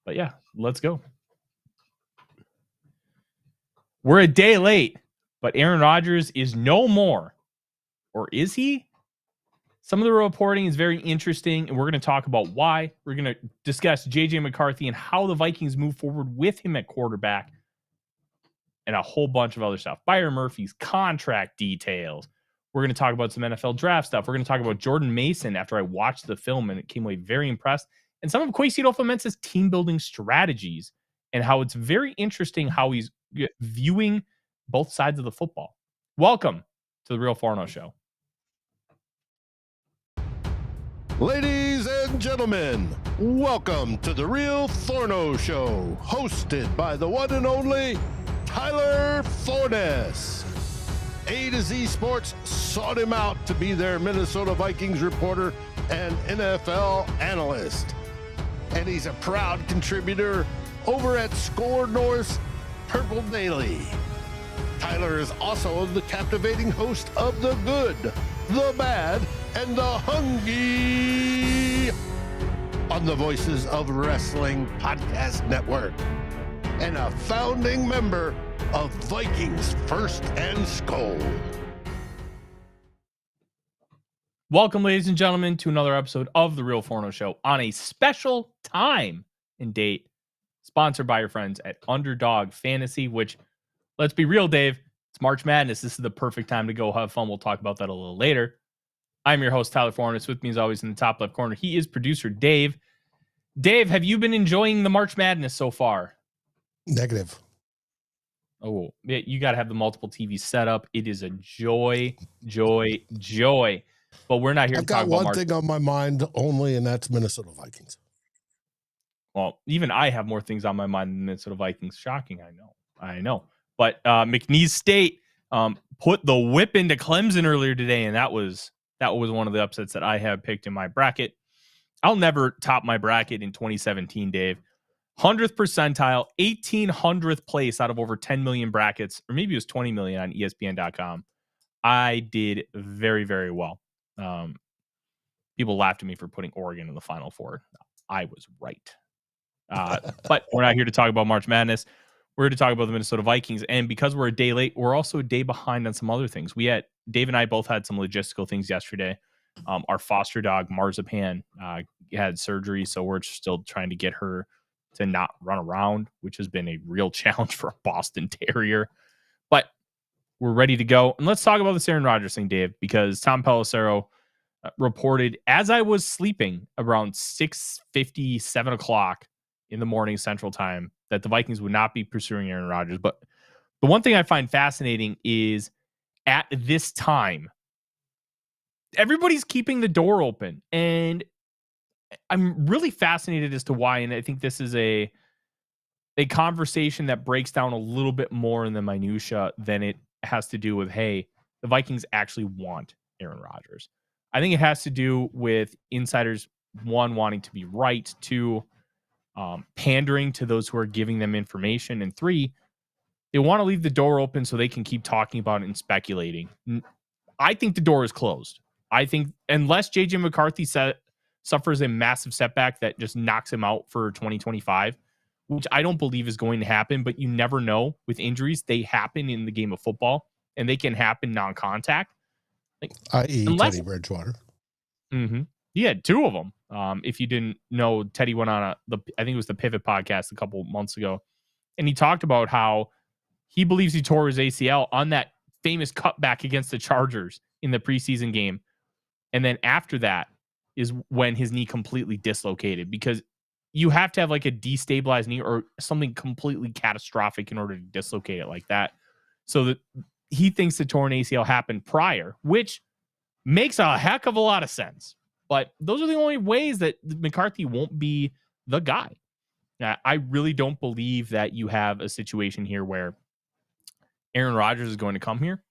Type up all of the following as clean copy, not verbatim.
But yeah, let's go. We're a day late, but Aaron Rodgers is no more. Or is he? Some of the reporting is very interesting, and we're going to talk about why. We're going to discuss J.J. McCarthy and how the Vikings move forward with him at quarterback and a whole bunch of other stuff. Byron Murphy's contract details. We're going to talk about some NFL draft stuff. We're going to talk about Jordan Mason after I watched the film and it came away very impressed. And some of Kwesi Adofo-Mensah's team building strategies and how it's very interesting how he's viewing both sides of the football. Welcome to the Real Forno Show. Ladies and gentlemen, welcome to the Real Forno Show, hosted by the one and only Tyler Forness. A to Z Sports sought him out to be their Minnesota Vikings reporter and NFL analyst. And he's a proud contributor over at SKOL North's Purple Daily. Tyler is also the captivating host of The Good, The Bad, and The Hungry on the Voices of Wrestling Podcast Network, and a founding member of Vikings First and SKOL. Welcome, ladies and gentlemen, to another episode of the Real Forno Show on a special time and date, sponsored by your friends at Underdog Fantasy, which, let's be real, Dave, it's March Madness. This is the perfect time to go have fun. We'll talk about that a little later. I'm your host, Tyler Forness. With me, as always, in the top left corner, he is producer Dave. Dave, have you been enjoying the March Madness so far? Negative. Oh, you got to have the multiple TVs set up. It is a joy. But we're not here to talk about I've got one thing on my mind only, and that's Minnesota Vikings. Well, even I have more things on my mind than Minnesota Vikings. Shocking, I know. But McNeese State put the whip into Clemson earlier today, and that was one of the upsets that I have picked in my bracket. I'll never top my bracket in 2017, Dave. 100th percentile, 1800th place out of over 10 million brackets, or maybe it was 20 million on ESPN.com. I did very, very well. People laughed at me for putting Oregon in the Final Four. I was right. But we're not here to talk about March Madness. We're here to talk about the Minnesota Vikings. And because we're a day late, we're also a day behind on some other things. Dave and I both had some logistical things yesterday. Our foster dog, Marzipan, had surgery, so we're still trying to get her to not run around, which has been a real challenge for a Boston Terrier. But we're ready to go. And let's talk about this Aaron Rodgers thing, Dave, because Tom Pelissero reported as I was sleeping around 6:50, 7 o'clock in the morning Central Time that the Vikings would not be pursuing Aaron Rodgers. But the one thing I find fascinating is at this time, everybody's keeping the door open. And I'm really fascinated as to why. And I think this is a conversation that breaks down a little bit more in the minutia than it has to do with, hey, the Vikings actually want Aaron Rodgers. I think it has to do with insiders, one, wanting to be right, two, pandering to those who are giving them information, and three, they want to leave the door open so they can keep talking about it and speculating. I think the door is closed. I think unless J.J. McCarthy suffers a massive setback that just knocks him out for 2025, which I don't believe is going to happen, but you never know with injuries. They happen in the game of football, and they can happen non-contact. I.e. Teddy Bridgewater. Mm-hmm. He had two of them. If you didn't know, Teddy went on I think it was the Pivot podcast a couple months ago, and he talked about how he believes he tore his ACL on that famous cutback against the Chargers in the preseason game. And then after that is when his knee completely dislocated, because you have to have like a destabilized knee or something completely catastrophic in order to dislocate it like that. So that he thinks the torn ACL happened prior, which makes a heck of a lot of sense. But those are the only ways that McCarthy won't be the guy. Now, I really don't believe that you have a situation here where Aaron Rodgers is going to come here.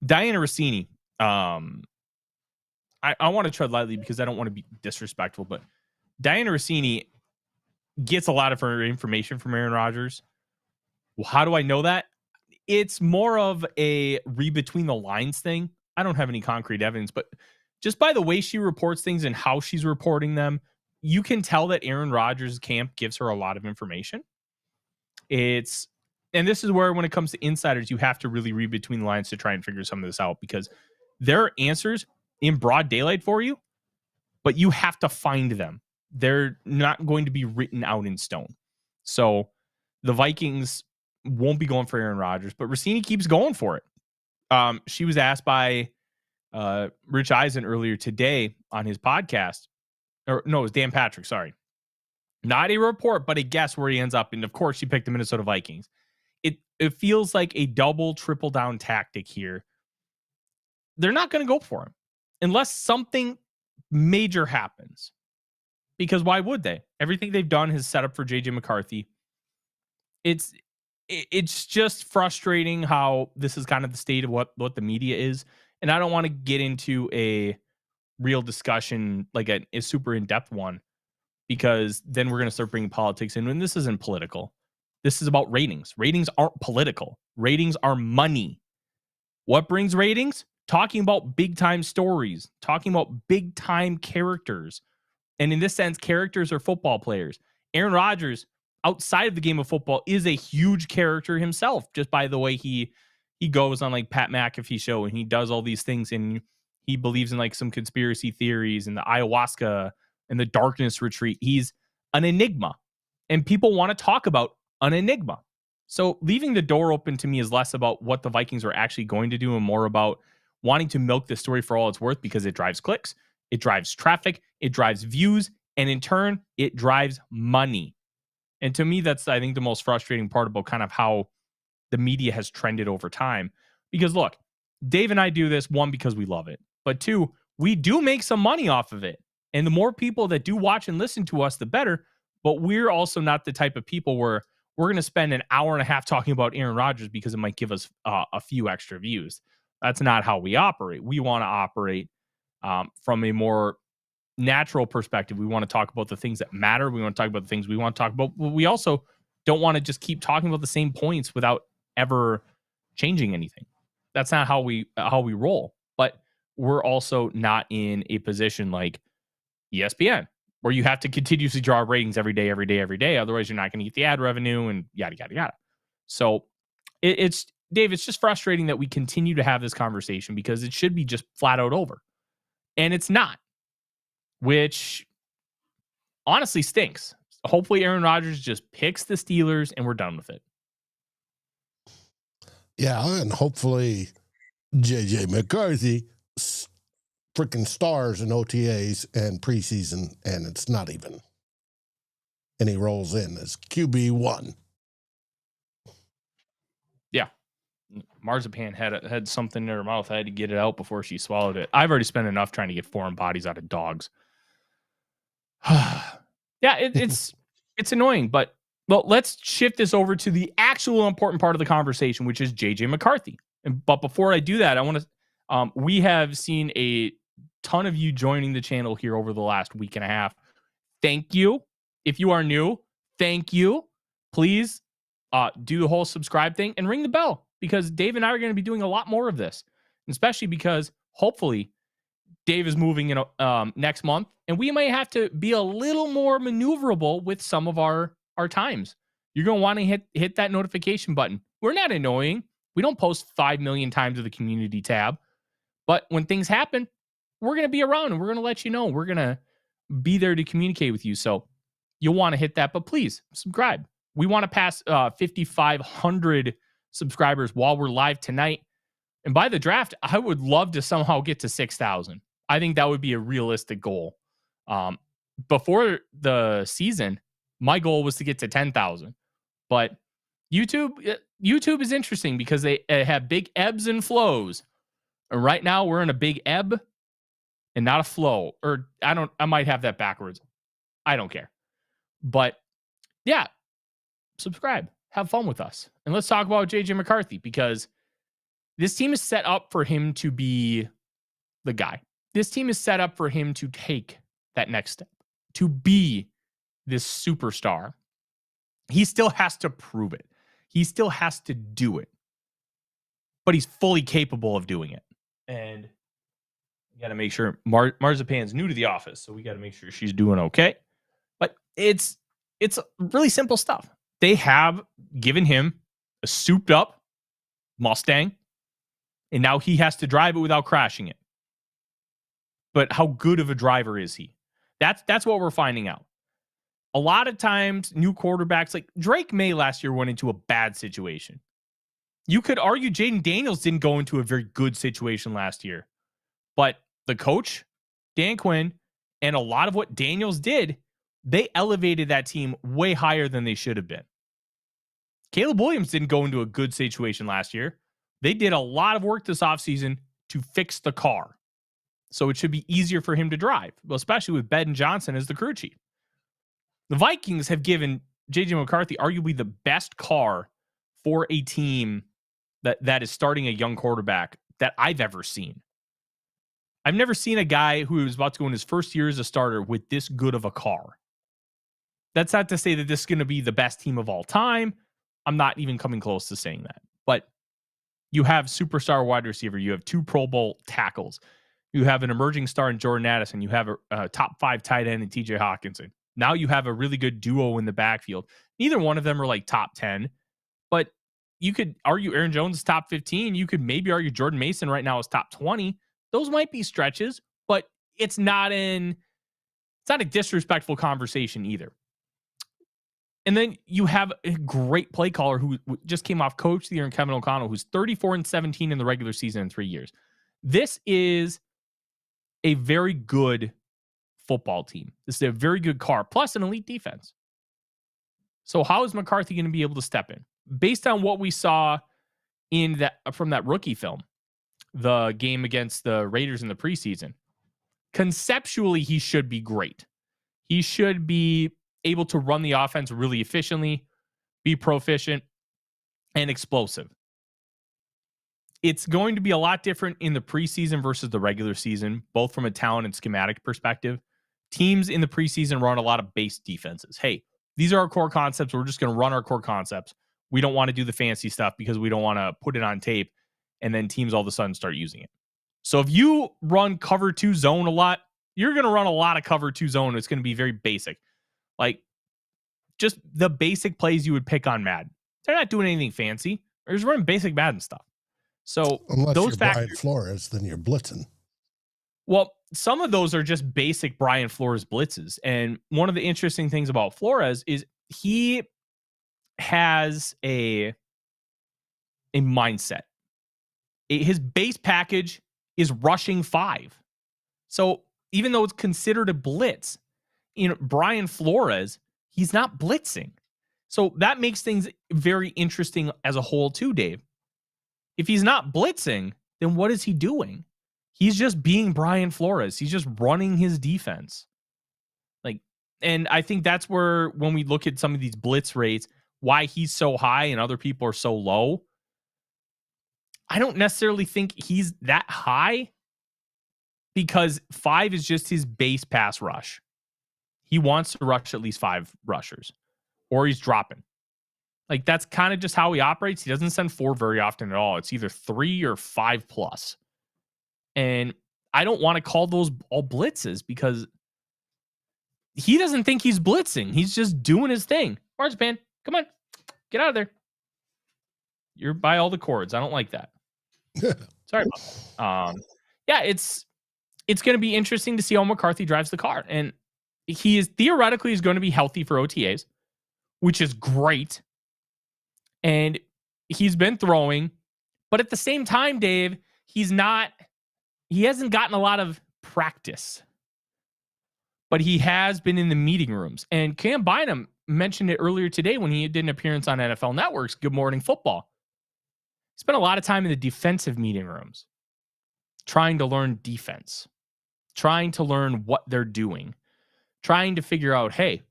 Diana Rossini, I want to tread lightly because I don't want to be disrespectful, but Diana Rossini gets a lot of her information from Aaron Rodgers. Well, how do I know that? It's more of a read between the lines thing. I don't have any concrete evidence, but just by the way she reports things and how she's reporting them, you can tell that Aaron Rodgers' camp gives her a lot of information. And this is where, when it comes to insiders, you have to really read between the lines to try and figure some of this out, because there are answers in broad daylight for you, but you have to find them. They're not going to be written out in stone. So the Vikings won't be going for Aaron Rodgers, but Rossini keeps going for it. She was asked by Rich Eisen earlier today on his podcast, or no, it was Dan Patrick, sorry. Not a report, but a guess where he ends up. And of course, she picked the Minnesota Vikings. It feels like a double, triple down tactic here. They're not going to go for him unless something major happens. Because why would they? Everything they've done has set up for JJ McCarthy. It's just frustrating how this is kind of the state of what the media is. And I don't want to get into a real discussion, like a super in-depth one, because then we're going to start bringing politics in. And this isn't political. This is about ratings. Ratings aren't political. Ratings are money. What brings ratings? Talking about big-time stories. Talking about big-time characters. And in this sense, characters are football players. Aaron Rodgers, outside of the game of football, is a huge character himself, just by the way he goes on like Pat McAfee show and he does all these things, and he believes in like some conspiracy theories and the ayahuasca and the darkness retreat. He's an enigma, and people want to talk about an enigma. So leaving the door open to me is less about what the Vikings are actually going to do and more about wanting to milk this story for all it's worth, because it drives clicks, it drives traffic, it drives views, and in turn, it drives money. And to me, that's, I think, the most frustrating part about kind of how the media has trended over time. Because look, Dave and I do this, one, because we love it, but two, we do make some money off of it. And the more people that do watch and listen to us, the better. But we're also not the type of people where we're going to spend an hour and a half talking about Aaron Rodgers because it might give us a few extra views. That's not how we operate. We want to operate from a more natural perspective. We want to talk about the things that matter. We want to talk about the things we want to talk about. But we also don't want to just keep talking about the same points without ever changing anything. That's not how we roll. But we're also not in a position like ESPN, where you have to continuously draw ratings every day. Otherwise, you're not going to get the ad revenue and yada, yada, yada. So it's Dave, it's just frustrating that we continue to have this conversation because it should be just flat out over. And it's not, which honestly stinks. Hopefully Aaron Rodgers just picks the Steelers and we're done with it. Yeah, and hopefully JJ McCarthy freaking stars in OTAs and preseason, and it's not even. And he rolls in as QB1. Yeah. Marzipan had something in her mouth. I had to get it out before she swallowed it. I've already spent enough trying to get foreign bodies out of dogs. Yeah, it's annoying, but well, let's shift this over to the actual important part of the conversation, which is JJ McCarthy. But before I do that, I want to we have seen a ton of you joining the channel here over the last week and a half. Thank you. If you are new, thank you. Please do the whole subscribe thing and ring the bell, because Dave and I are going to be doing a lot more of this, especially because hopefully Dave is moving in next month, and we may have to be a little more maneuverable with some of our times. You're going to want to hit that notification button. We're not annoying. We don't post 5 million times to the community tab, but when things happen, we're going to be around and we're going to let you know. We're going to be there to communicate with you. So you'll want to hit that, but please subscribe. We want to pass 5,500 subscribers while we're live tonight. And by the draft, I would love to somehow get to 6,000. I think that would be a realistic goal. Before the season, my goal was to get to 10,000. But YouTube is interesting because they have big ebbs and flows. And right now we're in a big ebb and not a flow. Or I might have that backwards. I don't care. But yeah, subscribe. Have fun with us. And let's talk about JJ McCarthy, because this team is set up for him to be the guy. This team is set up for him to take that next step, to be this superstar. He still has to prove it. He still has to do it. But he's fully capable of doing it. And we got to make sure Marzipan's new to the office, so we got to make sure she's doing okay. it's really simple stuff. They have given him a souped up Mustang, and now he has to drive it without crashing it. But how good of a driver is he? That's what we're finding out. A lot of times, new quarterbacks, like Drake May last year, went into a bad situation. You could argue Jaden Daniels didn't go into a very good situation last year. But the coach, Dan Quinn, and a lot of what Daniels did, they elevated that team way higher than they should have been. Caleb Williams didn't go into a good situation last year. They did a lot of work this offseason to fix the car. So it should be easier for him to drive, well, especially with Ben Johnson as the crew chief. The Vikings have given J.J. McCarthy arguably the best car for a team that is starting a young quarterback that I've ever seen. I've never seen a guy who was about to go in his first year as a starter with this good of a car. That's not to say that this is going to be the best team of all time. I'm not even coming close to saying that. But you have superstar wide receiver. You have 2 Pro Bowl tackles. You have an emerging star in Jordan Addison. You have a top 5 tight end in TJ Hawkinson. Now you have a really good duo in the backfield. Neither one of them are like top 10, but you could argue Aaron Jones is top 15. You could maybe argue Jordan Mason right now is top 20. Those might be stretches, but it's not a disrespectful conversation either. And then you have a great play caller who just came off coach of the year in Kevin O'Connell, who's 34-17 in the regular season in 3 years. This is a very good football team. This is a very good car, plus an elite defense. So how is McCarthy going to be able to step in? Based on what we saw from that rookie film, the game against the Raiders in the preseason, conceptually, he should be great. He should be able to run the offense really efficiently, be proficient, and explosive. It's going to be a lot different in the preseason versus the regular season, both from a talent and schematic perspective. Teams in the preseason run a lot of base defenses. Hey, these are our core concepts. We're just going to run our core concepts. We don't want to do the fancy stuff because we don't want to put it on tape and then teams all of a sudden start using it. So if you run cover 2 zone a lot, you're going to run a lot of cover 2 zone. It's going to be very basic. Like just the basic plays you would pick on Madden. They're not doing anything fancy. They're just running basic Madden stuff. So unless those you're factors, Brian Flores, then you're blitzing. Well, some of those are just basic Brian Flores blitzes. And one of the interesting things about Flores is he has a mindset. His base package is rushing 5. So even though it's considered a blitz, Brian Flores, he's not blitzing. So that makes things very interesting as a whole too, Dave. If he's not blitzing, then what is he doing? He's just being Brian Flores. He's just running his defense. And I think that's where, when we look at some of these blitz rates, why he's so high and other people are so low. I don't necessarily think he's that high because 5 is just his base pass rush. He wants to rush at least 5 rushers, or he's dropping. That's kind of just how he operates. He doesn't send 4 very often at all. It's either 3 or 5 plus. And I don't want to call those all blitzes because he doesn't think he's blitzing. He's just doing his thing. Marzipan, come on, get out of there. You're by all the cords. I don't like that. Sorry about that. Yeah, it's going to be interesting to see how McCarthy drives the car. And he is theoretically is going to be healthy for OTAs, which is great. And he's been throwing, but at the same time, Dave, he hasn't gotten a lot of practice, but he has been in the meeting rooms. And Cam Bynum mentioned it earlier today when he did an appearance on NFL Network's Good Morning Football. He spent a lot of time in the defensive meeting rooms, trying to learn defense, trying to learn what they're doing, trying to figure out, hey,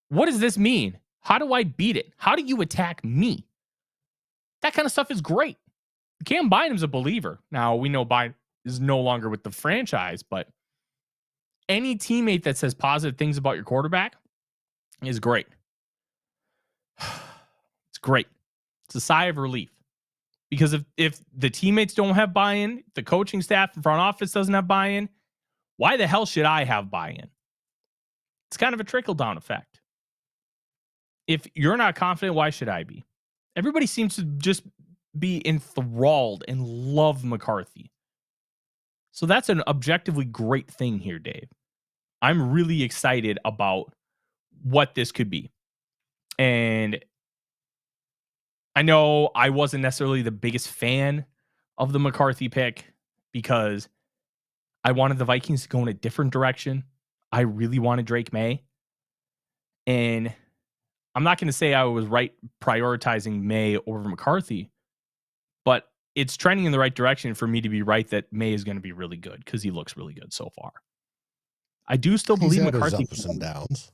what does this mean? How do I beat it? How do you attack me? That kind of stuff is great. Cam Bynum's a believer. Now, we know Bynum is no longer with the franchise, but any teammate that says positive things about your quarterback is great. It's great. It's a sigh of relief. Because if the teammates don't have buy-in, the coaching staff and front office doesn't have buy-in, why the hell should I have buy-in? It's kind of a trickle-down effect. If you're not confident, why should I be? Everybody seems to just be enthralled and love McCarthy. So that's an objectively great thing here, Dave. I'm really excited about what this could be. And I know I wasn't necessarily the biggest fan of the McCarthy pick because I wanted the Vikings to go in a different direction. I really wanted Drake May. And I'm not going to say I was right prioritizing May over McCarthy, but it's trending in the right direction for me to be right that May is going to be really good because he looks really good so far. I do still believe McCarthy his ups and downs.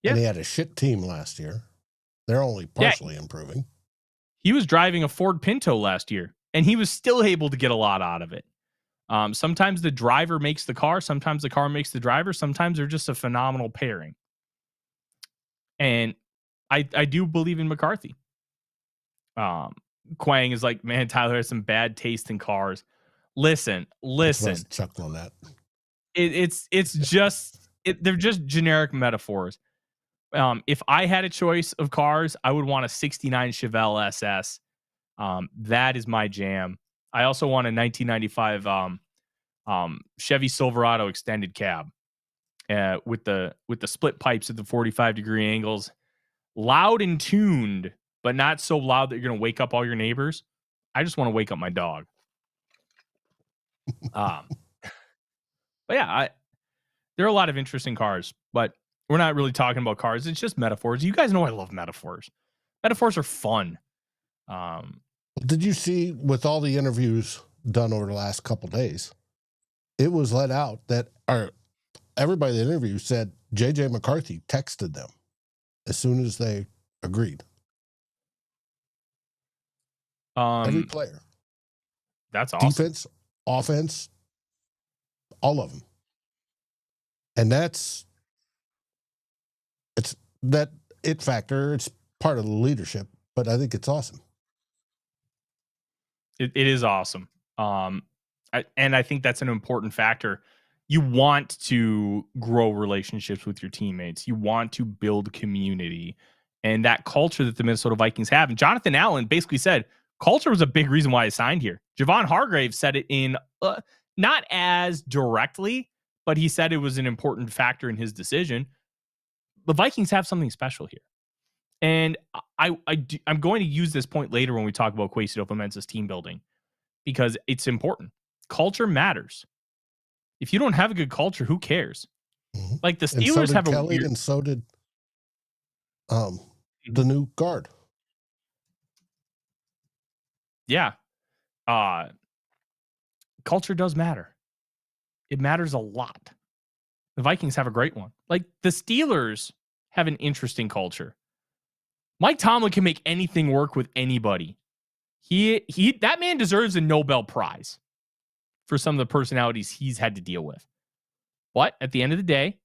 Yeah. And he had a shit team last year. They're only partially improving. He was driving a Ford Pinto last year, and he was still able to get a lot out of it. Sometimes the driver makes the car. Sometimes the car makes the driver. Sometimes they're just a phenomenal pairing. And I do believe in McCarthy. Quang is like, man, Tyler has some bad taste in cars. Listen. Chuckle on that. They're just generic metaphors. If I had a choice of cars, I would want a 69 Chevelle SS. That is my jam. I also want a 1995 Chevy Silverado extended cab with the split pipes at the 45-degree angles, loud and tuned, but not so loud that you're going to wake up all your neighbors. I just want to wake up my dog. But yeah, there are a lot of interesting cars, but we're not really talking about cars. It's just metaphors. You guys know I love metaphors. Metaphors are fun. Did you see with all the interviews done over the last couple of days, it was let out that everybody that interviewed said J.J. McCarthy texted them as soon as they agreed. Every player. That's awesome. Defense, offense, all of them. And it's that it factor. It's part of the leadership, but I think it's awesome. It is awesome. And I think that's an important factor. You want to grow relationships with your teammates. You want to build community and that culture that the Minnesota Vikings have. And Jonathan Allen basically said culture was a big reason why I signed here. Javon Hargrave said it in not as directly, but he said it was an important factor in his decision. The Vikings have something special here. And I'm going to use this point later when we talk about Kwesi Adofo-Mensah's team building because it's important. Culture matters. If you don't have a good culture, who cares? Mm-hmm. Like the Steelers have Kelly, a weird... and so did the new guard. Yeah. Culture does matter. It matters a lot. The Vikings have a great one. Like the Steelers have an interesting culture. Mike Tomlin can make anything work with anybody. That man deserves a Nobel Prize for some of the personalities he's had to deal with. But at the end of the day,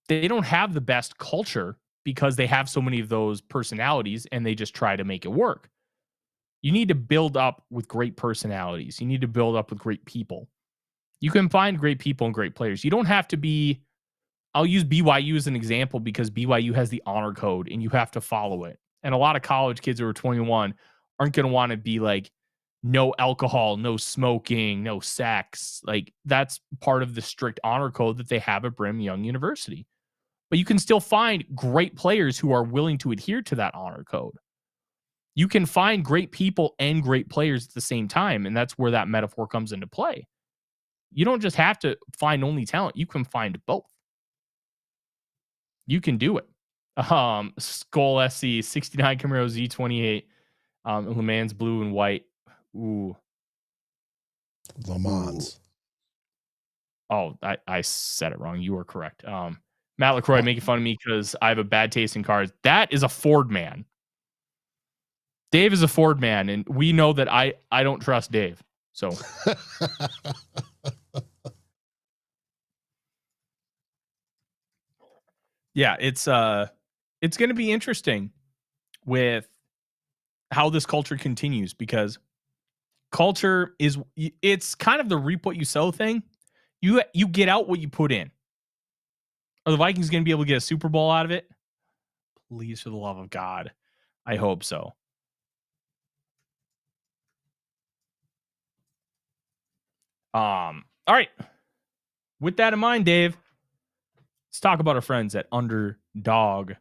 they don't have the best culture because they have so many of those personalities and they just try to make it work. You need to build up with great personalities. You need to build up with great people. You can find great people and great players. You don't have to be... I'll use BYU as an example because BYU has the honor code and you have to follow it. And a lot of college kids who are 21 aren't going to want to be like, no alcohol, no smoking, no sex. Like that's part of the strict honor code that they have at Brigham Young University. But you can still find great players who are willing to adhere to that honor code. You can find great people and great players at the same time. And that's where that metaphor comes into play. You don't just have to find only talent. You can find both. You can do it. SKOL SC 69 Camaro Z28, Le Mans blue and white. Ooh, Le Mans. Oh, I said it wrong. You were correct. Matt LaCroix making fun of me because I have a bad taste in cars. That is a Ford man. Dave is a Ford man, and we know that I don't trust Dave. So. Yeah, it's going to be interesting with how this culture continues because culture it's kind of the reap what you sow thing. You get out what you put in. Are the Vikings going to be able to get a Super Bowl out of it? Please, for the love of God. I hope so. All right. With that in mind, Dave, let's talk about our friends at Underdog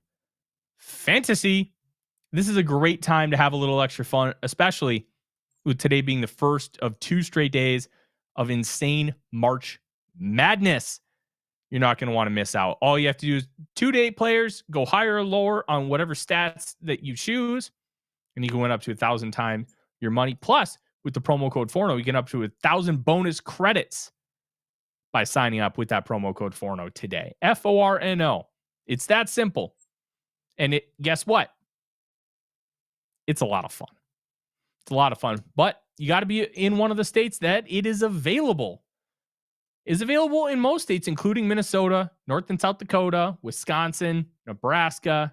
Fantasy. This is a great time to have a little extra fun, especially with today being the first of 2 straight days of insane March Madness. You're not going to want to miss out. All you have to do is 2-day players, go higher or lower on whatever stats that you choose, and you can win up to 1,000 times your money. Plus, with the promo code Forno, you get up to 1,000 bonus credits by signing up with that promo code Forno today. Forno. It's that simple. And guess what? It's a lot of fun. It's a lot of fun. But you got to be in one of the states that it is available. Is available in most states, including Minnesota, North and South Dakota, Wisconsin, Nebraska,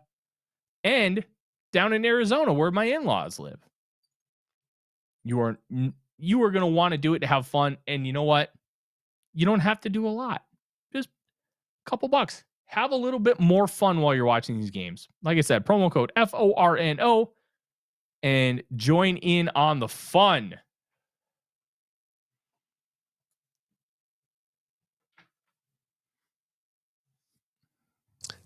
and down in Arizona, where my in-laws live. You are going to want to do it to have fun. And you know what? You don't have to do a lot. Just a couple bucks. Have a little bit more fun while you're watching these games. Like I said, promo code FORNO and join in on the fun.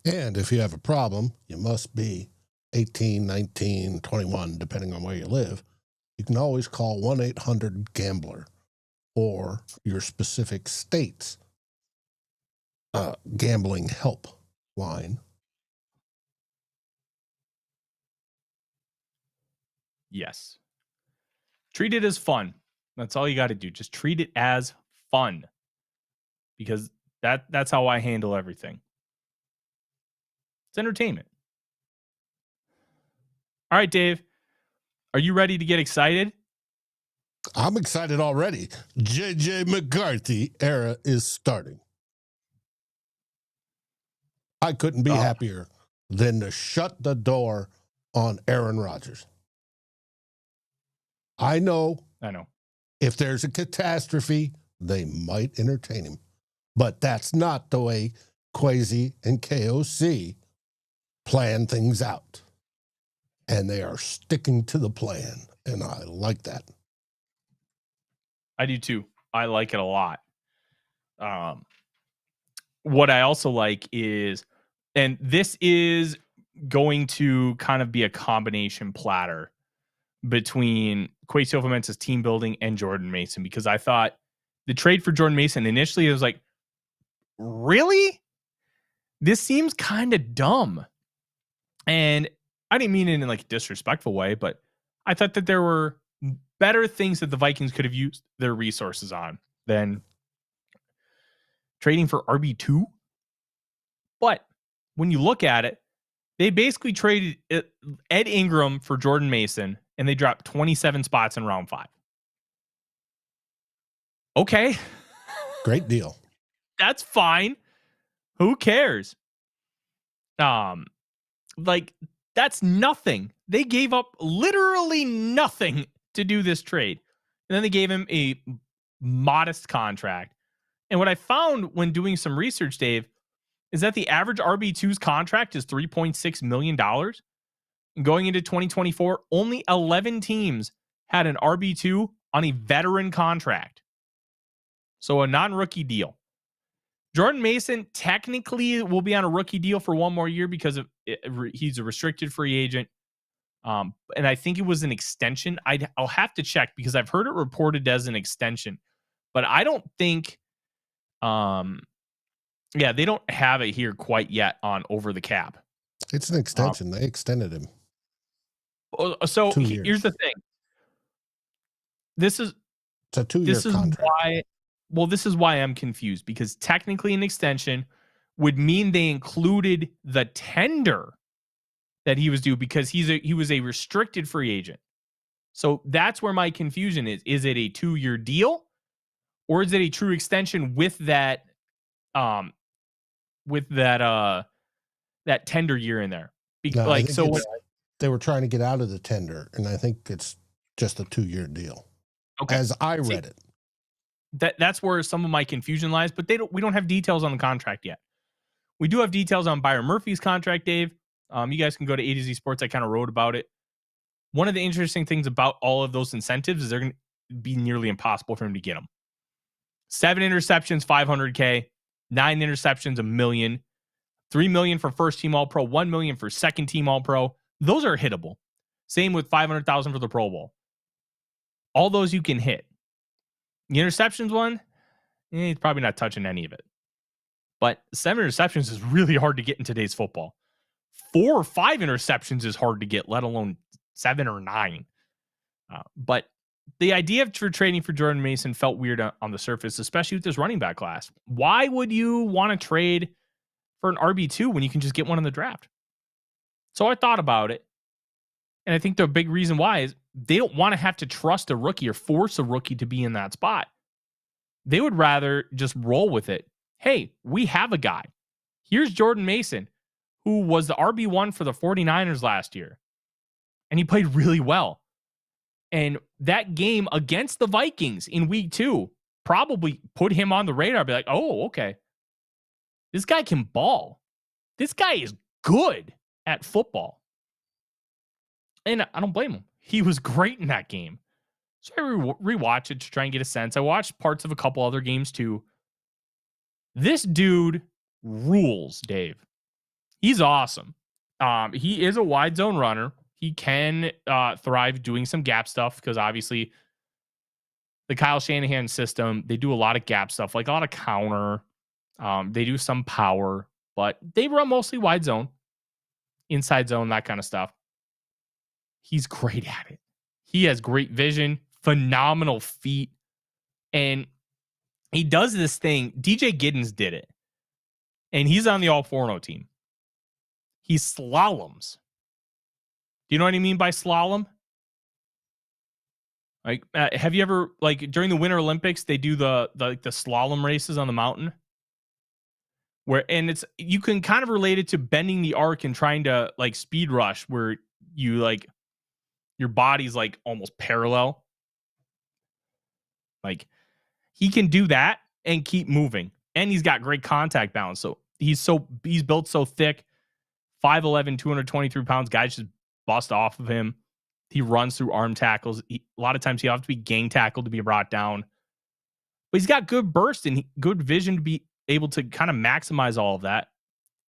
And if you have a problem, you must be 18, 19, 21, depending on where you live. You can always call 1-800-GAMBLER or your specific state's gambling help line. Yes. Treat it as fun. That's all you got to do. Just treat it as fun. Because that's how I handle everything. It's entertainment. All right, Dave. Are you ready to get excited? I'm excited already. JJ McCarthy era is starting. I couldn't be happier than to shut the door on Aaron Rodgers. I know. If there's a catastrophe, they might entertain him. But that's not the way Quesi and KOC plan things out. And they are sticking to the plan. And I like that. I do too. I like it a lot. What I also like is, and this is going to kind of be a combination platter between Kwesi Adofo-Mensah's team building and Jordan Mason, because I thought the trade for Jordan Mason initially, it was like, really? This seems kind of dumb. And I didn't mean it in like a disrespectful way, but I thought that there were better things that the Vikings could have used their resources on than trading for RB2. But when you look at it, they basically traded Ed Ingram for Jordan Mason, and they dropped 27 spots in round 5. Okay. Great deal. That's fine. Who cares? Like, that's nothing. They gave up literally nothing to do this trade. And then they gave him a modest contract. And what I found when doing some research, Dave, is that the average RB2's contract is $3.6 million. And going into 2024, only 11 teams had an RB2 on a veteran contract. So a non-rookie deal. Jordan Mason technically will be on a rookie deal for one more year because he's a restricted free agent. And I think it was an extension. I'll have to check because I've heard it reported as an extension. But I don't think... they don't have it here quite yet on over the cap. It's an extension. They extended him. So here's the thing. It's a 2-year contract. This is why I'm confused, because technically an extension would mean they included the tender that he was due, because he was a restricted free agent. So that's where my confusion is. Is it a 2-year deal, or is it a true extension with that tender year in there? They were trying to get out of the tender, and I think it's just a 2-year deal. Okay. As I read it. That's where some of my confusion lies, but we don't have details on the contract yet. We do have details on Byron Murphy's contract, Dave. You guys can go to A to Z Sports. I kind of wrote about it. One of the interesting things about all of those incentives is they're going to be nearly impossible for him to get them. 7 interceptions, $500K. 9 interceptions, $1 million. $3 million for first team All Pro. $1 million for second team All Pro. Those are hittable. Same with $500,000 for the Pro Bowl. All those you can hit. The interceptions one, he's probably not touching any of it. But 7 interceptions is really hard to get in today's football. 4 or 5 interceptions is hard to get, let alone 7 or 9. But the idea for trading for Jordan Mason felt weird on the surface, especially with this running back class. Why would you want to trade for an RB2 when you can just get one in the draft? So I thought about it. And I think the big reason why is they don't want to have to trust a rookie or force a rookie to be in that spot. They would rather just roll with it. Hey, we have a guy. Here's Jordan Mason, who was the RB1 for the 49ers last year. And he played really well. And that game against the Vikings in week 2 probably put him on the radar. Be like, oh, okay. This guy can ball. This guy is good at football. And I don't blame him. He was great in that game. So I rewatched it to try and get a sense. I watched parts of a couple other games too. This dude rules, Dave. He's awesome. He is a wide zone runner. He can thrive doing some gap stuff because obviously the Kyle Shanahan system, they do a lot of gap stuff, like a lot of counter. They do some power, but they run mostly wide zone, inside zone, that kind of stuff. He's great at it. He has great vision, phenomenal feet, and he does this thing. DJ Giddens did it, and he's on the All Forno team. He slaloms. Do you know what I mean by slalom? Like, have you ever, like, during the Winter Olympics, they do the slalom races on the mountain? And it's, you can kind of relate it to bending the arc and trying to, like, speed rush, where you, like, your body's, like, almost parallel. Like, he can do that and keep moving. And he's got great contact balance. So he's built so thick. 5'11", 223 pounds. Guys just bust off of him. He runs through arm tackles. A lot of times he'll have to be gang tackled to be brought down. But he's got good burst and good vision to be able to kind of maximize all of that.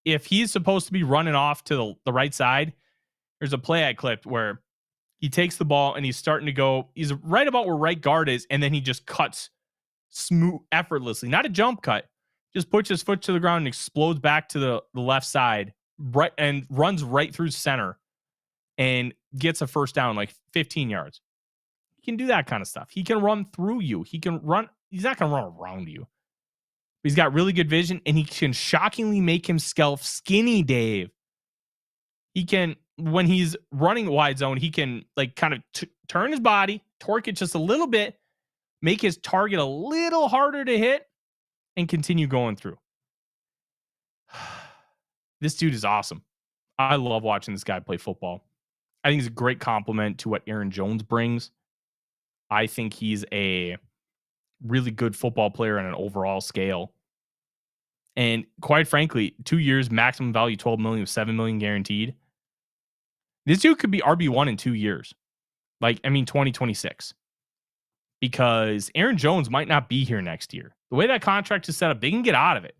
If he's supposed to be running off to the right side, there's a play I clipped where he takes the ball and he's starting to go. He's right about where right guard is, and then he just cuts smooth, effortlessly. Not a jump cut. Just puts his foot to the ground and explodes back to the left side, right, and runs right through center and gets a first down, like 15 yards. He can do that kind of stuff. He can run through you. He can run. He's not going to run around you. He's got really good vision, and he can shockingly make himself skinny, Dave. He can, when he's running wide zone, he can, like, kind of turn his body, torque it just a little bit, make his target a little harder to hit, and continue going through. This dude is awesome. I love watching this guy play football. I think he's a great compliment to what Aaron Jones brings. I think he's a really good football player on an overall scale. And quite frankly, 2 years, maximum value, $12 million with $7 million guaranteed. This dude could be RB1 in 2 years. 2026. Because Aaron Jones might not be here next year. The way that contract is set up, they can get out of it.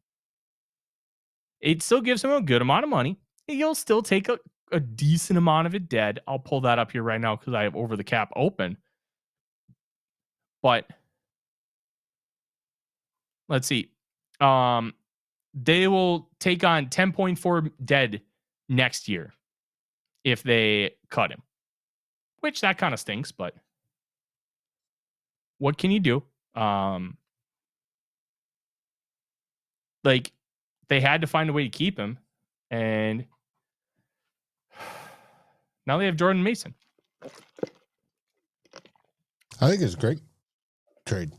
It still gives him a good amount of money. He'll still take a decent amount of it dead. I'll pull that up here right now because I have over the cap open. But let's see. They will take on 10.4 dead next year if they cut him. Which that kind of stinks, but what can you do? They had to find a way to keep him, and now they have Jordan Mason. I think it's a great trade.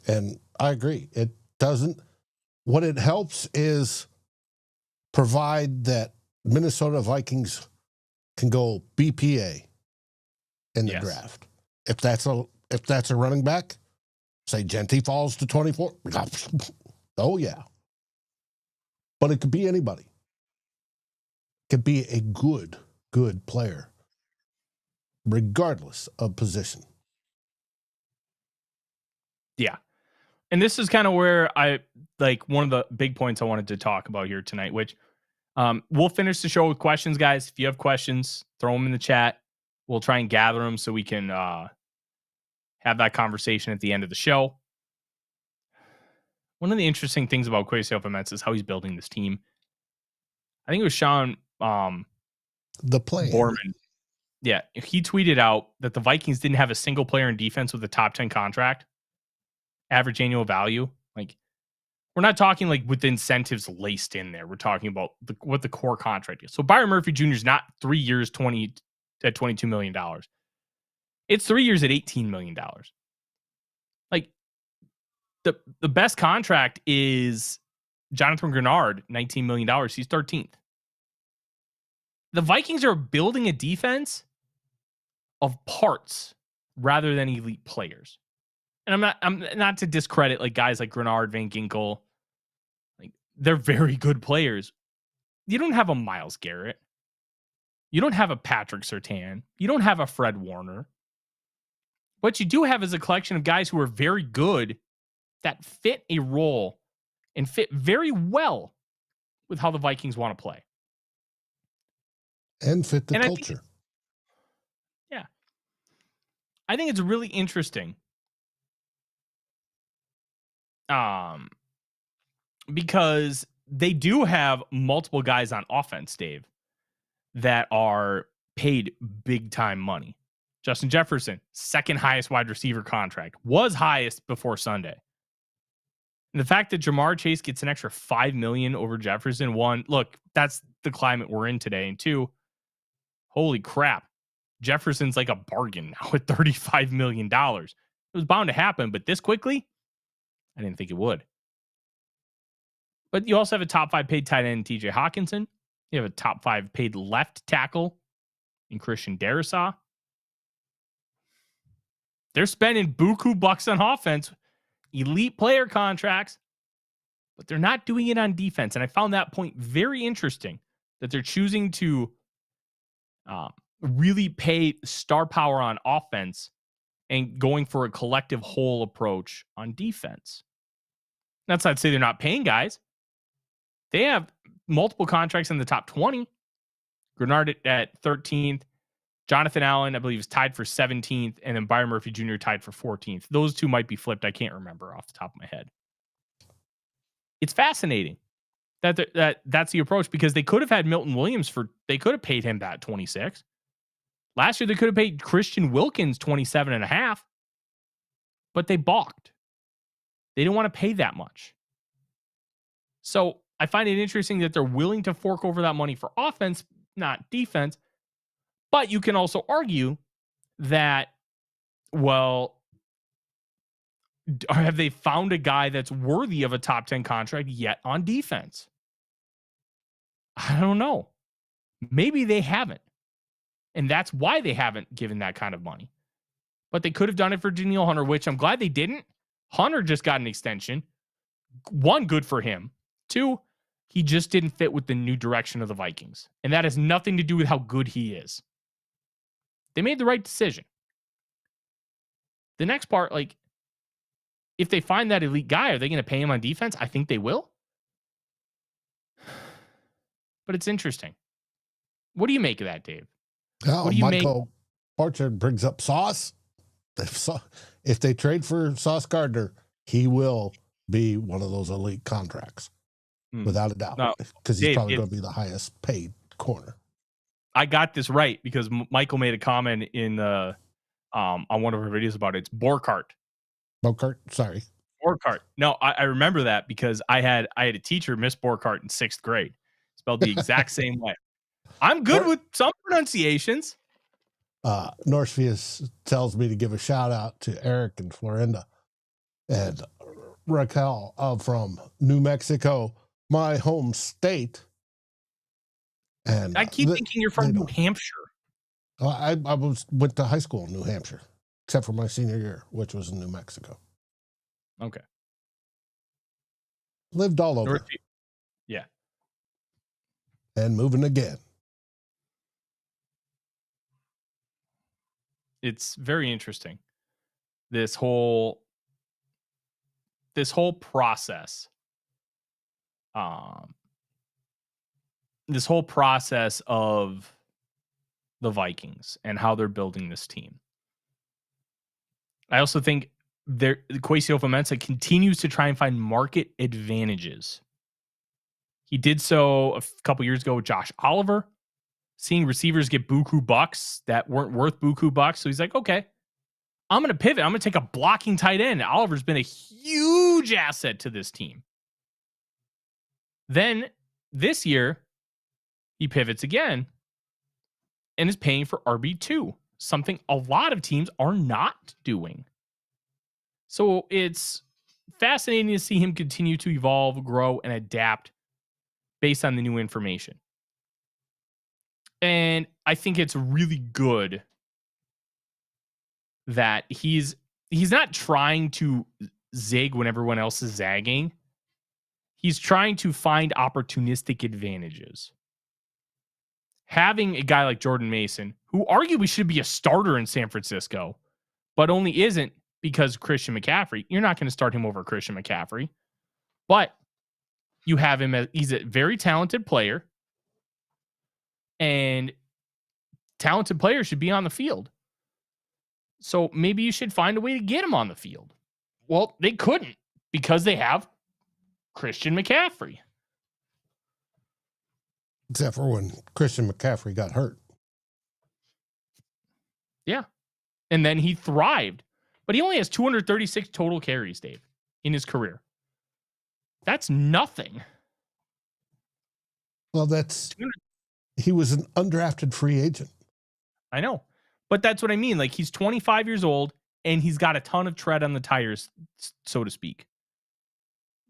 And I agree. It doesn't, what it helps is provide that Minnesota Vikings can go BPA in the draft. If that's a running back, say Genty falls to 24. Oh yeah. But it could be anybody. It could be a good player, regardless of position. Yeah. And this is kind of where one of the big points I wanted to talk about here tonight, which we'll finish the show with questions, guys. If you have questions, throw them in the chat. We'll try and gather them so we can have that conversation at the end of the show. One of the interesting things about Kwesi Adofo-Mensah is how he's building this team. I think it was Sean the plan. Borman. Yeah, he tweeted out that the Vikings didn't have a single player in defense with a top 10 contract, average annual value. Like, we're not talking like with incentives laced in there. We're talking about what the core contract is. So Byron Murphy Jr. is not 3 years, at $22 million. It's 3 years at $18 million. Like, the best contract is Jonathan Grenard, $19 million. He's 13th. The Vikings are building a defense of parts rather than elite players. And I'm not to discredit like guys like Grenard, Van Ginkel. Like, they're very good players. You don't have a Myles Garrett. You don't have a Patrick Surtain. You don't have a Fred Warner. What you do have is a collection of guys who are very good that fit a role and fit very well with how the Vikings want to play. And fit the culture. I think it's really interesting. Because they do have multiple guys on offense, Dave, that are paid big time money. Justin Jefferson, second highest wide receiver contract, was highest before Sunday. And the fact that Jamar Chase gets an extra $5 million over Jefferson, one, look, that's the climate we're in today. And two, holy crap, Jefferson's like a bargain now at $35 million. It was bound to happen, but this quickly, I didn't think it would. But you also have a top 5 paid tight end, TJ Hawkinson. You have a top 5 paid left tackle in Christian Darrisaw. They're spending buku bucks on offense, elite player contracts, but they're not doing it on defense. And I found that point very interesting, that they're choosing to really pay star power on offense and going for a collective whole approach on defense. That's not to say they're not paying guys. They have multiple contracts in the top 20. Grenard at 13th. Jonathan Allen, I believe, is tied for 17th. And then Byron Murphy Jr. tied for 14th. Those two might be flipped. I can't remember off the top of my head. It's fascinating that's the approach, because they could have had Milton Williams they could have paid him that 26. Last year, they could have paid Christian Wilkins 27.5, but they balked. They didn't want to pay that much. So I find it interesting that they're willing to fork over that money for offense, not defense. But you can also argue that, well, have they found a guy that's worthy of a top 10 contract yet on defense? I don't know. Maybe they haven't. And that's why they haven't given that kind of money. But they could have done it for Danielle Hunter, which I'm glad they didn't. Hunter just got an extension. One, good for him. Two, he just didn't fit with the new direction of the Vikings. And that has nothing to do with how good he is. They made the right decision. The next part, like, if they find that elite guy, are they going to pay him on defense? I think they will. But it's interesting. What do you make of that, Dave? What do you Michael Barchard brings up Sauce. If they trade for Sauce Gardner, he will be one of those elite contracts, without a doubt, because he's probably going to be the highest paid corner. I got this right because Michael made a comment in on one of our videos about it. It's Borkart. Sorry. Borkart. No, I remember that because I had a teacher, Miss Borkart, in 6th grade, spelled the exact same way. I'm good with some pronunciations. Norsefius tells me to give a shout out to Eric and Florinda and Raquel from New Mexico, my home state. And I keep thinking you're from New Hampshire. I went to high school in New Hampshire, except for my senior year, which was in New Mexico. Okay. Lived all over. Yeah. and moving again. It's very interesting. This whole process. This whole process of the Vikings and how they're building this team. I also think Kwesi Adofo-Mensah continues to try and find market advantages. He did so a couple years ago with Josh Oliver, seeing receivers get buku bucks that weren't worth buku bucks. So he's like, okay, I'm going to pivot. I'm going to take a blocking tight end. Oliver's been a huge asset to this team. Then this year, he pivots again and is paying for RB2, something a lot of teams are not doing. So it's fascinating to see him continue to evolve, grow, and adapt based on the new information. And I think it's really good that he's not trying to zig when everyone else is zagging. He's trying to find opportunistic advantages. Having a guy like Jordan Mason, who arguably should be a starter in San Francisco, but only isn't because Christian McCaffrey, you're not going to start him over Christian McCaffrey. But you have him as he's a very talented player, and talented players should be on the field. So maybe you should find a way to get him on the field. Well, they couldn't because they have Christian McCaffrey. Except for when Christian McCaffrey got hurt. Yeah. And then he thrived. But he only has 236 total carries, Dave, in his career. That's nothing. Well, he was an undrafted free agent. I know. But that's what I mean. Like, he's 25 years old, and he's got a ton of tread on the tires, so to speak.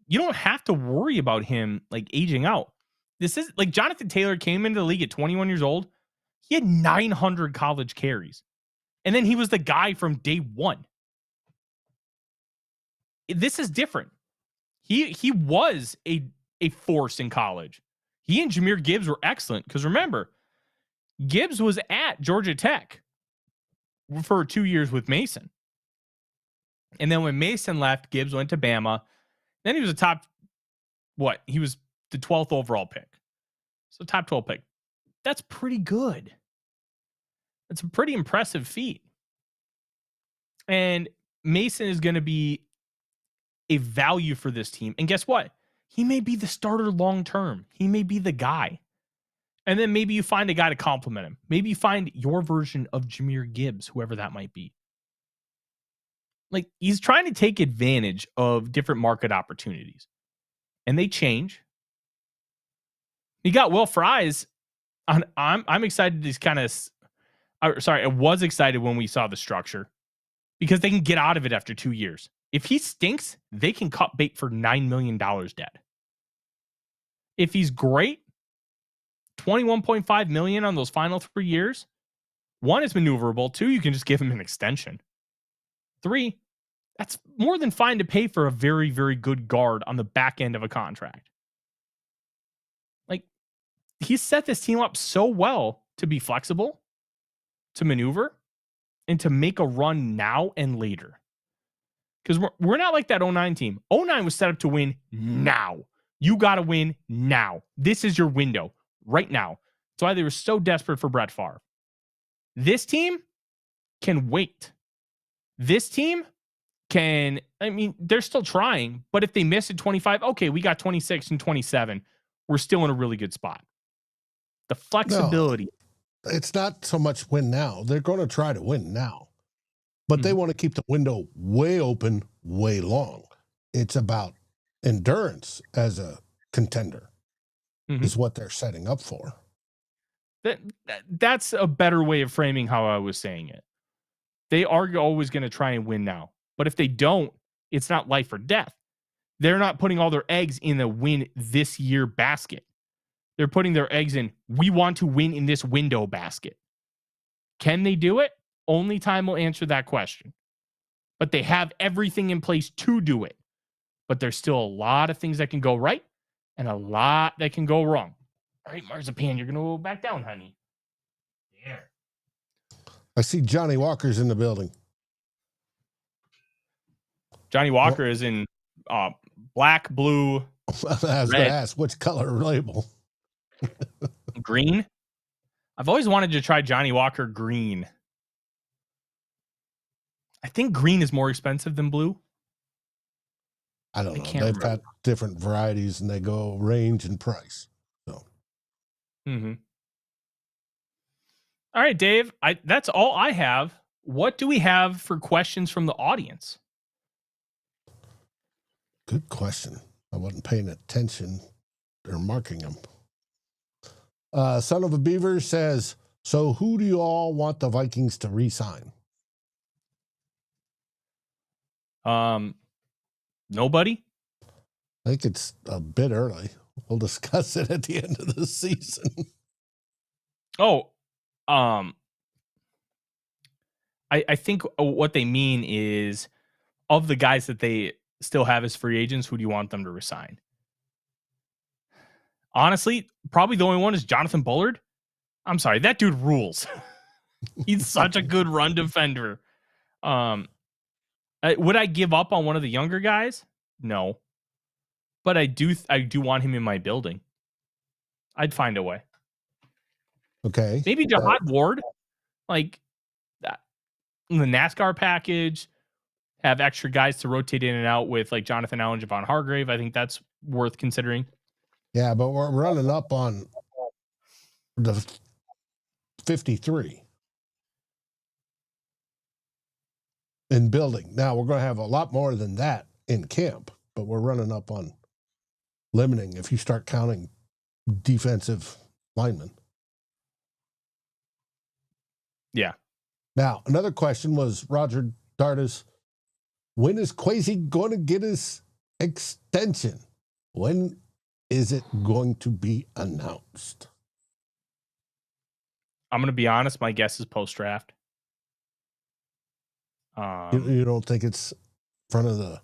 You don't have to worry about him, like, aging out. This is, like, Jonathan Taylor came into the league at 21 years old. He had 900 college carries. And then he was the guy from day one. This is different. He was a force in college. He and Jahmyr Gibbs were excellent because remember, Gibbs was at Georgia Tech for 2 years with Mason. And then when Mason left, Gibbs went to Bama. Then he was he was the 12th overall pick. So top 12 pick. That's pretty good. That's a pretty impressive feat. And Mason is going to be a value for this team. And guess what? He may be the starter long term. He may be the guy. And then maybe you find a guy to complement him. Maybe you find your version of Jahmyr Gibbs, whoever that might be. Like, he's trying to take advantage of different market opportunities. And they change. He got Will Fries. I'm excited to kind of... I was excited when we saw the structure. Because they can get out of it after 2 years. If he stinks, they can cut bait for $9 million dead. If he's great, $21.5 million on those final 3 years. 1 is maneuverable. 2, you can just give him an extension. 3, that's more than fine to pay for a very, very good guard on the back end of a contract. Like, he's set this team up so well to be flexible, to maneuver, and to make a run now and later. Because we're not like that 09 team. 09 was set up to win now. You got to win now. This is your window right now. That's why they were so desperate for Brett Favre. This team can wait. This team can, they're still trying, but if they miss at 25, okay, we got 26 and 27. We're still in a really good spot. The flexibility. No, it's not so much win now. They're going to try to win now. But they want to keep the window way open, way long. It's about endurance as a contender is what they're setting up for. That's a better way of framing how I was saying it. They are always going to try and win now. But if they don't, it's not life or death. They're not putting all their eggs in the win this year basket. They're putting their eggs in, we want to win in this window basket. Can they do it? Only time will answer that question. But they have everything in place to do it. But there's still a lot of things that can go right and a lot that can go wrong. All right, Marzipan, you're going to go back down, honey. There. I see Johnny Walker's in the building. Johnny Walker is in black, blue, I was going to ask, which color label? green. I've always wanted to try Johnny Walker green. I think green is more expensive than blue. I don't know. They've got different varieties and they go range in price. So. Mm-hmm. All right, Dave. That's all I have. What do we have for questions from the audience? Good question. I wasn't paying attention or marking them. Son of a Beaver says, so who do you all want the Vikings to re-sign? Nobody. I think it's a bit early. We'll discuss it at the end of the season. I think what they mean is, of the guys that they still have as free agents, who do you want them to resign? Honestly, probably the only one is Jonathan Bullard. I'm sorry, that dude rules. He's such a good run defender. Would I give up on one of the younger guys? No. But I do want him in my building. I'd find a way. Okay. Maybe Jihad Ward, like that, in the NASCAR package, have extra guys to rotate in and out with, like Jonathan Allen, Javon Hargrave. I think that's worth considering. Yeah, but we're running up on the 53 in building. Now we're going to have a lot more than that in camp, but we're running up on limiting if you start counting defensive linemen. Yeah. Now, another question was Roger Dartis. When is Quesi going to get his extension? When is it going to be announced? I'm going to be honest. My guess is post-draft. You don't think it's in front of the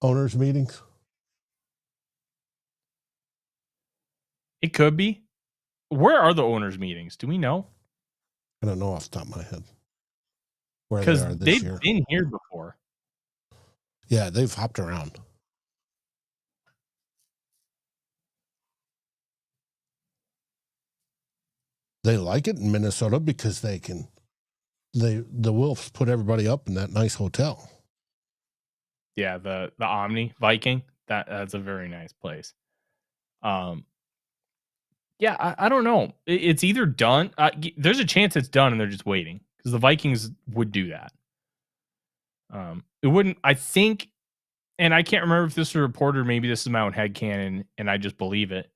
owners' meetings? It could be. Where are the owners' meetings? Do we know? I don't know off the top of my head. Because they've been here before. Yeah, they've hopped around. They like it in Minnesota because the Wolves put everybody up in that nice hotel. Yeah, the Omni Viking. That's a very nice place. Yeah, I don't know. It's either done. There's a chance it's done and they're just waiting, because the Vikings would do that. It wouldn't, I think, and I can't remember if this is a reporter, maybe this is my own headcanon and I just believe it.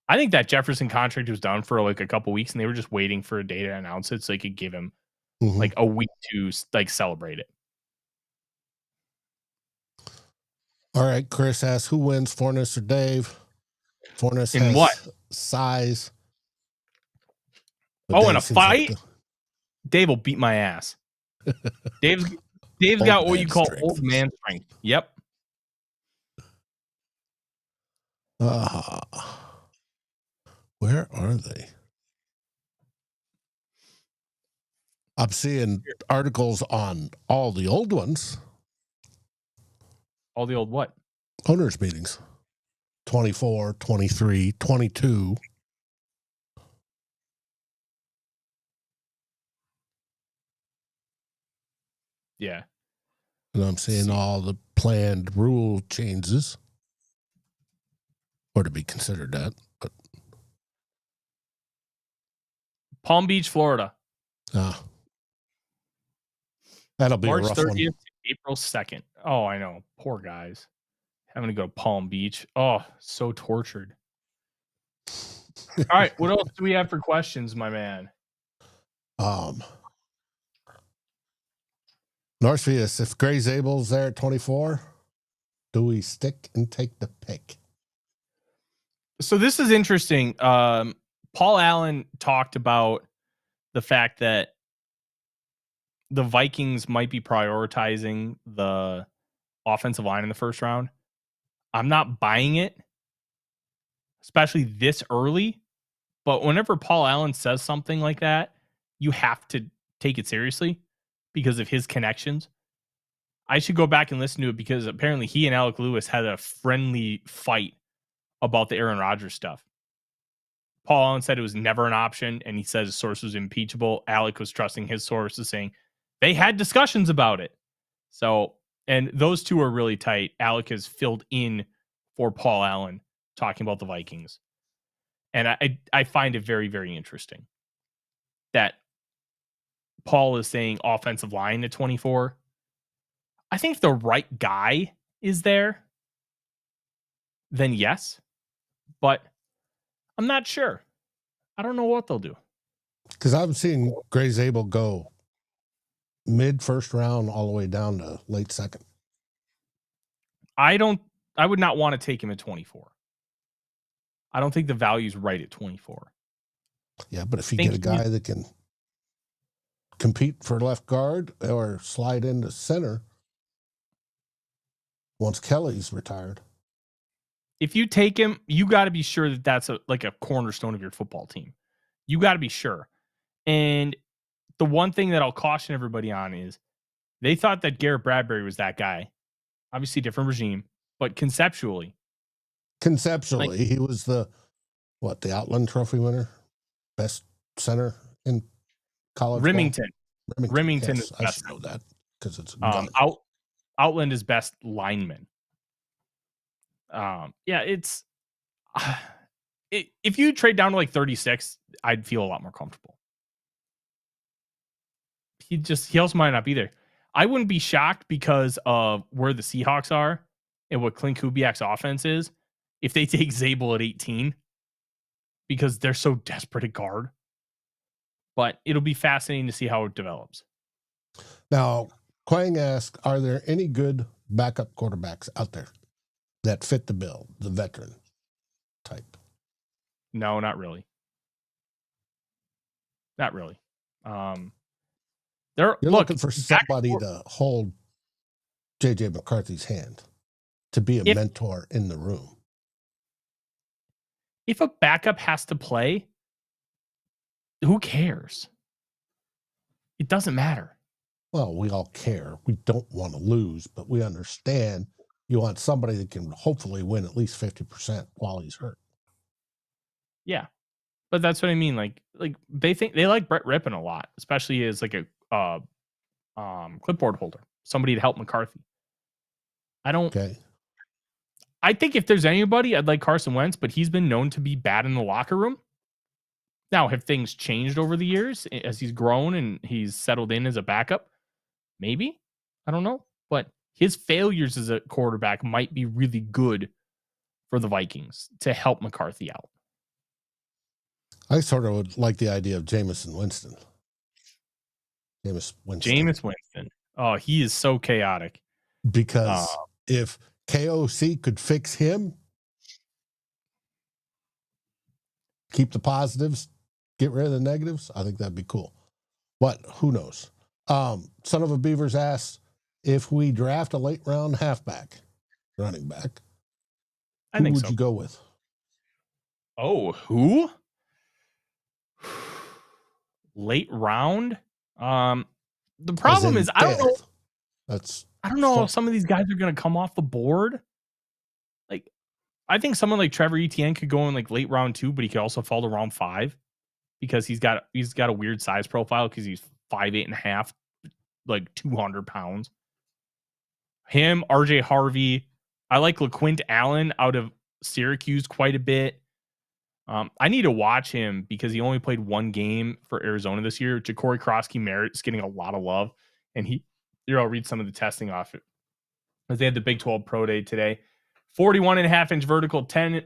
I think that Jefferson contract was done for like a couple weeks and they were just waiting for a day to announce it so they could give him like a week to like celebrate it. All right, Chris asks, who wins, Forness or Dave? Forness in has what? Size. In a fight? Dave will beat my ass. Dave's got what you call old man strength. Yep. Where are they? I'm seeing articles on all the old ones. All the old what? Owners meetings. 24, 23, 22. Yeah. And I'm seeing all the planned rule changes. Or to be considered that. But Palm Beach, Florida. That'll be March a rough 30th one. to April 2nd. Oh, I know. Poor guys. Having to go to Palm Beach. Oh, so tortured. All right. What else do we have for questions, my man? Northfield, if Gray Zabel's there at 24, do we stick and take the pick? So this is interesting. Paul Allen talked about the fact that the Vikings might be prioritizing the offensive line in the first round. I'm not buying it. especially this early. But whenever Paul Allen says something like that, you have to take it seriously because of his connections. I should go back and listen to it because apparently he and Alec Lewis had a friendly fight about the Aaron Rodgers stuff. Paul Allen said it was never an option, and he said his source was impeachable. Alec was trusting his sources, saying they had discussions about it. So, and those two are really tight. Alec has filled in for Paul Allen talking about the Vikings. And I find it very, very interesting that Paul is saying offensive line at 24. I think if the right guy is there, then yes. But I'm not sure. I don't know what they'll do. Because I've seen Gray Zabel go mid first round all the way down to late second. I would not want to take him at 24. I don't think the value's right at 24. Yeah, but if you get a guy that can compete for left guard or slide into center once Kelly's retired. If you take him, you got to be sure that that's a cornerstone of your football team. You got to be sure. And the one thing that I'll caution everybody on is they thought that Garrett Bradbury was that guy. Obviously different regime, but conceptually, he was the Outland Trophy winner, best center in college. Remington yes, is best. I should know that because it's Outland is best lineman. It's if you trade down to like 36, I'd feel a lot more comfortable. He also might not be there. I wouldn't be shocked because of where the Seahawks are and what Clint Kubiak's offense is if they take Zabel at 18 because they're so desperate at guard. But it'll be fascinating to see how it develops. Now, Quang asked, are there any good backup quarterbacks out there that fit the bill, the veteran type? No, not really. Not really. You're looking for somebody to hold J.J. McCarthy's hand, to be a mentor in the room. If a backup has to play, who cares? It doesn't matter. Well, we all care. We don't want to lose, but we understand you want somebody that can hopefully win at least 50% while he's hurt. Yeah. But that's what I mean. Like they think they like Brett Rippon a lot, especially as like a clipboard holder, somebody to help McCarthy. I think if there's anybody, I'd like Carson Wentz, but he's been known to be bad in the locker room. Now, have things changed over the years as he's grown and he's settled in as a backup? Maybe. I don't know. But his failures as a quarterback might be really good for the Vikings to help McCarthy out. I sort of would like the idea of Jameis Winston. Jameis Winston. Oh, he is so chaotic. Because if KOC could fix him, keep the positives, get rid of the negatives, I think that'd be cool. But who knows? Son of a Beaver's asked, if we draft a late round running back, who would you go with? Oh, who? Late round? The problem is I don't know. I don't know if some of these guys are going to come off the board. Like, I think someone like Trevor Etienne could go in like late round 2, but he could also fall to round 5 because he's got a weird size profile because he's 5'8.5", like 200 pounds. Him, RJ Harvey. I like LaQuint Allen out of Syracuse quite a bit. I need to watch him because he only played one game for Arizona this year. Ja'Cory Krosky-Merritt's getting a lot of love. And I'll read some of the testing off it. As they had the Big 12 Pro Day today. 41.5-inch vertical, 10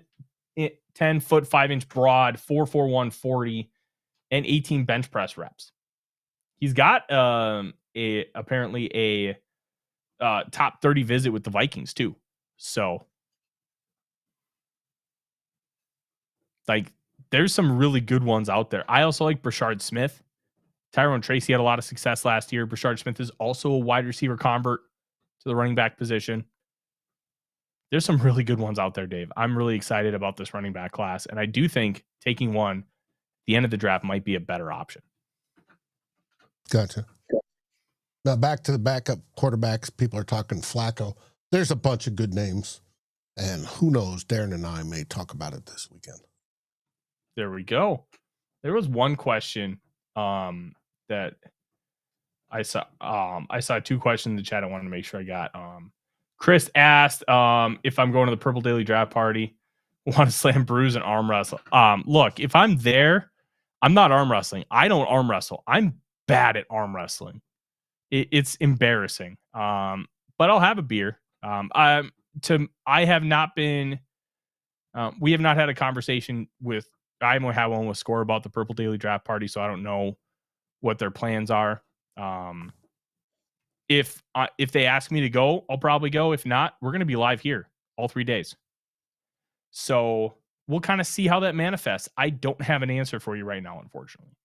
foot 5-inch broad, 4.41 40, and 18 bench press reps. He's got apparently a top 30 visit with the Vikings too. So like there's some really good ones out there. I also like Brashard Smith. Tyrone Tracy had a lot of success last year. Brashard Smith is also a wide receiver convert to the running back position. there's some really good ones out there, Dave. I'm really excited about this running back class, and I do think taking one at the end of the draft might be a better option. Gotcha. Now back to the backup quarterbacks. People are talking Flacco. There's a bunch of good names, and who knows? Darren and I may talk about it this weekend. There we go. There was one question that I saw. I saw two questions in the chat. I wanted to make sure I got. Chris asked if I'm going to the Purple Daily Draft Party. Want to slam Bruce and arm wrestle? Look, if I'm there, I'm not arm wrestling. I don't arm wrestle. I'm bad at arm wrestling. It's embarrassing. But I'll have a beer. I have not been. We have not had a conversation with. I only had one with Score about the Purple Daily Draft Party, so I don't know what their plans are. If they ask me to go, I'll probably go. If not, we're going to be live here all 3 days. So we'll kind of see how that manifests. I don't have an answer for you right now, unfortunately.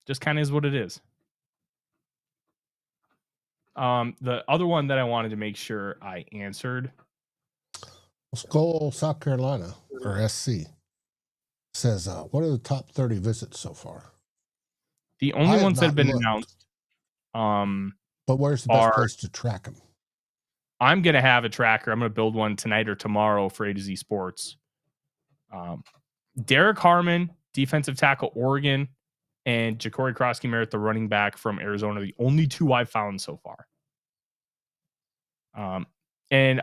Just kind of is what it is. The other one that I wanted to make sure I answered. SKOL, South Carolina, or SC, says, what are the top 30 visits so far? The only ones that have been announced. But where's the best place to track them? I'm going to have a tracker. I'm going to build one tonight or tomorrow for A to Z Sports. Derek Harmon, defensive tackle, Oregon, and Ja'Cory Krosky-Merritt, the running back from Arizona, the only two I've found so far. And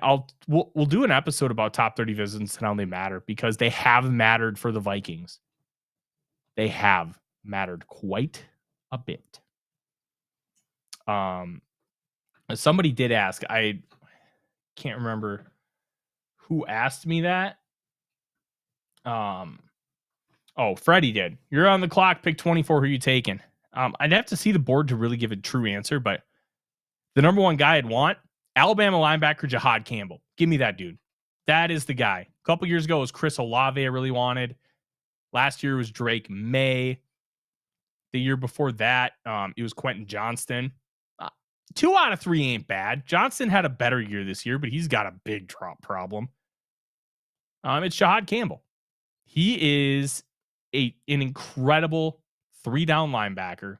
we'll do an episode about top 30 visits and how they matter, because they have mattered for the Vikings. They have mattered quite a bit. Somebody did ask, I can't remember who asked me that. Freddie did. You're on the clock, pick 24. Who are you taking? I'd have to see the board to really give a true answer, but the number one guy I'd want, Alabama linebacker Jahad Campbell. Give me that dude. That is the guy. A couple years ago, it was Chris Olave I really wanted. Last year was Drake May. The year before that, it was Quentin Johnston. 2 out of 3 ain't bad. Johnston had a better year this year, but he's got a big drop problem. It's Jahad Campbell. He is an incredible 3-down linebacker.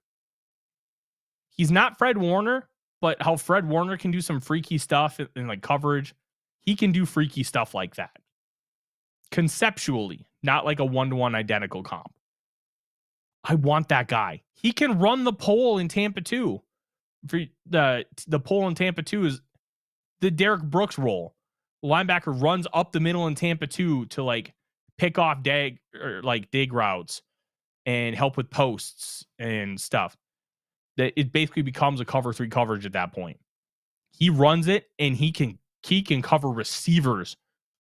He's not Fred Warner, but how Fred Warner can do some freaky stuff in like coverage, he can do freaky stuff like that. Conceptually, not like a 1-to-1 identical comp. I want that guy. He can run the pole in Tampa 2. For the pole in Tampa 2 is the Derek Brooks role. The linebacker runs up the middle in Tampa 2 to like pick off dig routes and help with posts and stuff. That it basically becomes a cover 3 coverage at that point. He runs it, and he can cover receivers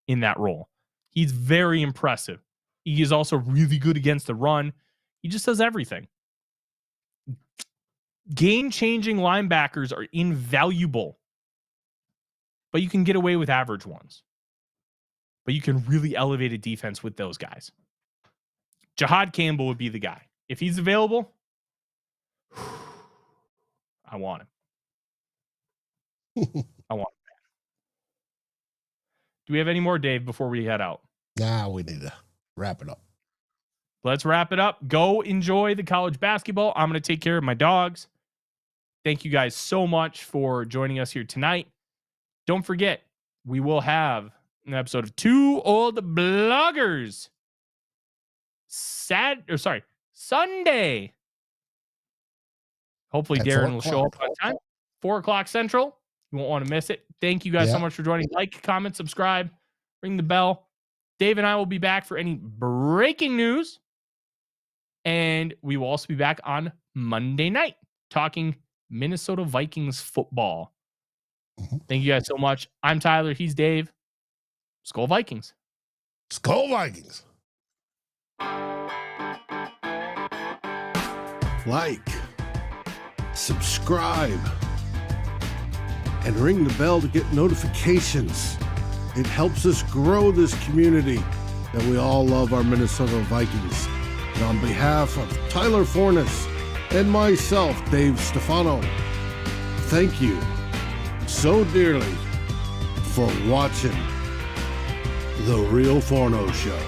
in that role. He's very impressive. He is also really good against the run. He just does everything. Game-changing linebackers are invaluable, but you can get away with average ones. But you can really elevate a defense with those guys. Jahad Campbell would be the guy. If he's available, I want him. I want him. Do we have any more, Dave, before we head out? Nah, we need to wrap it up. Let's wrap it up. Go enjoy the college basketball. I'm going to take care of my dogs. Thank you guys so much for joining us here tonight. Don't forget, we will have an episode of Two Old Bloggers Sunday. Hopefully At Darren will 4 show o'clock. up on time. 4 o'clock Central. You won't want to miss it. Thank you guys so much for joining. Like, comment, subscribe, ring the bell. Dave and I will be back for any breaking news. And we will also be back on Monday night talking Minnesota Vikings football. Thank you guys so much. I'm Tyler. He's Dave. SKOL Vikings. SKOL Vikings. Like, subscribe, and ring the bell to get notifications. It helps us grow this community that we all love, our Minnesota Vikings. And on behalf of Tyler Forness and myself, Dave Stefano, thank you so dearly for watching The Real Forno Show.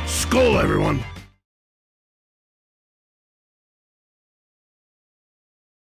SKOL, everyone!